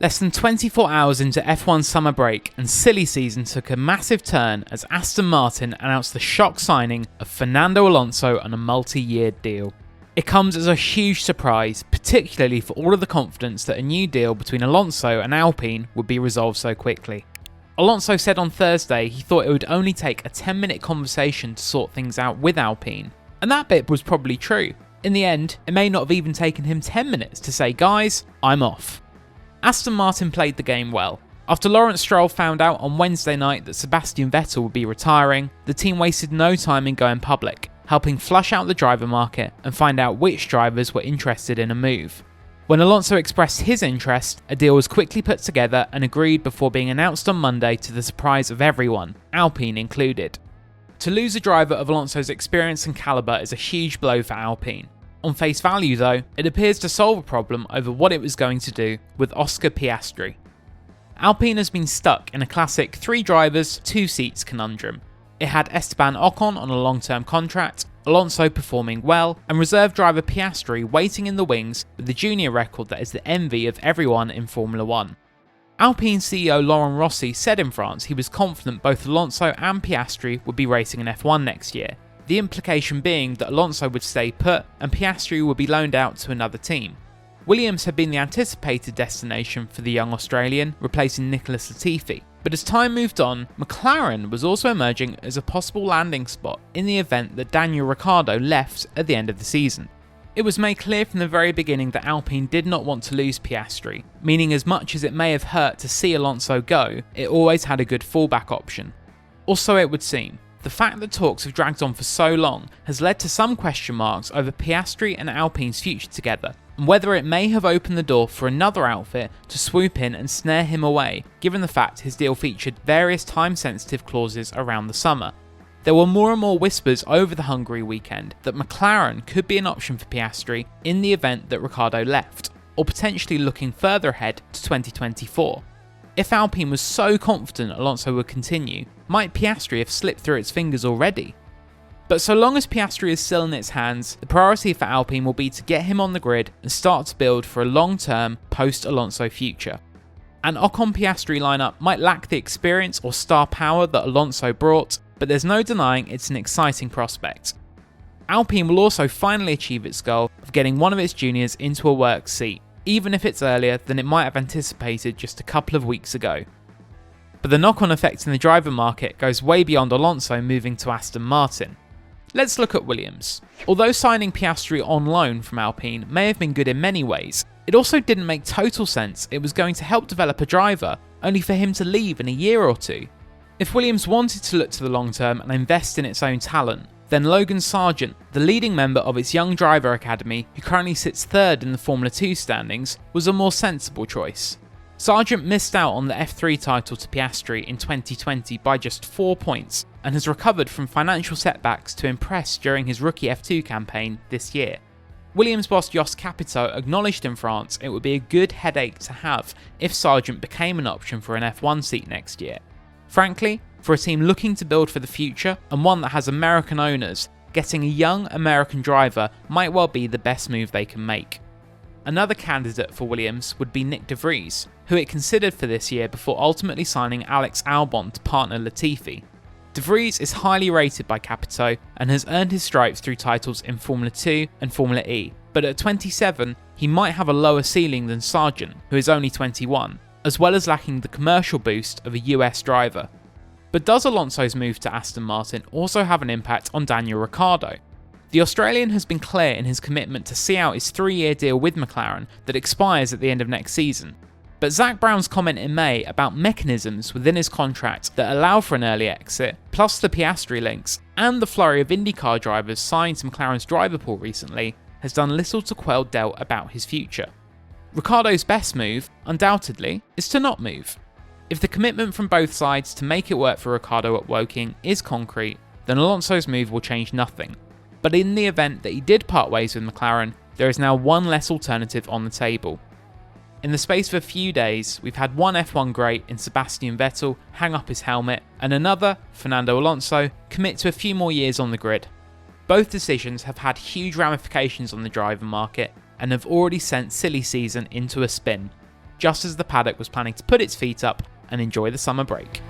Less than 24 hours into F1's summer break, and silly season took a massive turn as Aston Martin announced the shock signing of Fernando Alonso on a multi-year deal. It comes as a huge surprise, particularly for all of the confidence that a new deal between Alonso and Alpine would be resolved so quickly. Alonso said on Thursday he thought it would only take a 10-minute conversation to sort things out with Alpine, and that bit was probably true. In the end, it may not have even taken him 10 minutes to say, "Guys, I'm off." Aston Martin played the game well. After Lawrence Stroll found out on Wednesday night that Sebastian Vettel would be retiring, the team wasted no time in going public, helping flush out the driver market and find out which drivers were interested in a move. When Alonso expressed his interest, a deal was quickly put together and agreed before being announced on Monday to the surprise of everyone, Alpine included. To lose a driver of Alonso's experience and calibre is a huge blow for Alpine. On face value though, it appears to solve a problem over what it was going to do with Oscar Piastri. Alpine has been stuck in a classic 3 drivers, 2 seats conundrum. It had Esteban Ocon on a long-term contract, Alonso performing well, and reserve driver Piastri waiting in the wings with the junior record that is the envy of everyone in Formula 1. Alpine CEO Laurent Rossi said in France he was confident both Alonso and Piastri would be racing in F1 next year, the implication being that Alonso would stay put and Piastri would be loaned out to another team. Williams had been the anticipated destination for the young Australian, replacing Nicholas Latifi, but as time moved on, McLaren was also emerging as a possible landing spot in the event that Daniel Ricciardo left at the end of the season. It was made clear from the very beginning that Alpine did not want to lose Piastri, meaning as much as it may have hurt to see Alonso go, it always had a good fallback option. Or so it would seem. The fact that talks have dragged on for so long has led to some question marks over Piastri and Alpine's future together, and whether it may have opened the door for another outfit to swoop in and snare him away, given the fact his deal featured various time-sensitive clauses around the summer. There were more and more whispers over the Hungary weekend that McLaren could be an option for Piastri in the event that Ricciardo left, or potentially looking further ahead to 2024. If Alpine was so confident Alonso would continue, might Piastri have slipped through its fingers already? But so long as Piastri is still in its hands, the priority for Alpine will be to get him on the grid and start to build for a long-term post-Alonso future. An Ocon-Piastri lineup might lack the experience or star power that Alonso brought, but there's no denying it's an exciting prospect. Alpine will also finally achieve its goal of getting one of its juniors into a work seat, even if it's earlier than it might have anticipated just a couple of weeks ago. But the knock-on effect in the driver market goes way beyond Alonso moving to Aston Martin. Let's look at Williams. Although signing Piastri on loan from Alpine may have been good in many ways, it also didn't make total sense it was going to help develop a driver, only for him to leave in a year or two. If Williams wanted to look to the long term and invest in its own talent, then Logan Sargeant, the leading member of its young driver academy who currently sits 3rd in the Formula 2 standings, was a more sensible choice. Sargeant missed out on the F3 title to Piastri in 2020 by just 4 points and has recovered from financial setbacks to impress during his rookie F2 campaign this year. Williams boss Jos Capito acknowledged in France it would be a good headache to have if Sargeant became an option for an F1 seat next year. Frankly, for a team looking to build for the future and one that has American owners, getting a young American driver might well be the best move they can make. Another candidate for Williams would be Nyck de Vries, who it considered for this year before ultimately signing Alex Albon to partner Latifi. De Vries is highly rated by Capito and has earned his stripes through titles in Formula 2 and Formula E, but at 27 he might have a lower ceiling than Sargeant, who is only 21, as well as lacking the commercial boost of a US driver. But does Alonso's move to Aston Martin also have an impact on Daniel Ricciardo? The Australian has been clear in his commitment to see out his 3-year deal with McLaren that expires at the end of next season. But Zak Brown's comment in May about mechanisms within his contract that allow for an early exit, plus the Piastri links, and the flurry of IndyCar drivers signed to McLaren's driver pool recently, has done little to quell doubt about his future. Ricciardo's best move, undoubtedly, is to not move. If the commitment from both sides to make it work for Ricciardo at Woking is concrete, then Alonso's move will change nothing. But in the event that he did part ways with McLaren, there is now one less alternative on the table. In the space of a few days, we've had one F1 great in Sebastian Vettel hang up his helmet, and another, Fernando Alonso, commit to a few more years on the grid. Both decisions have had huge ramifications on the driver market and have already sent silly season into a spin. just as the paddock was planning to put its feet up and enjoy the summer break.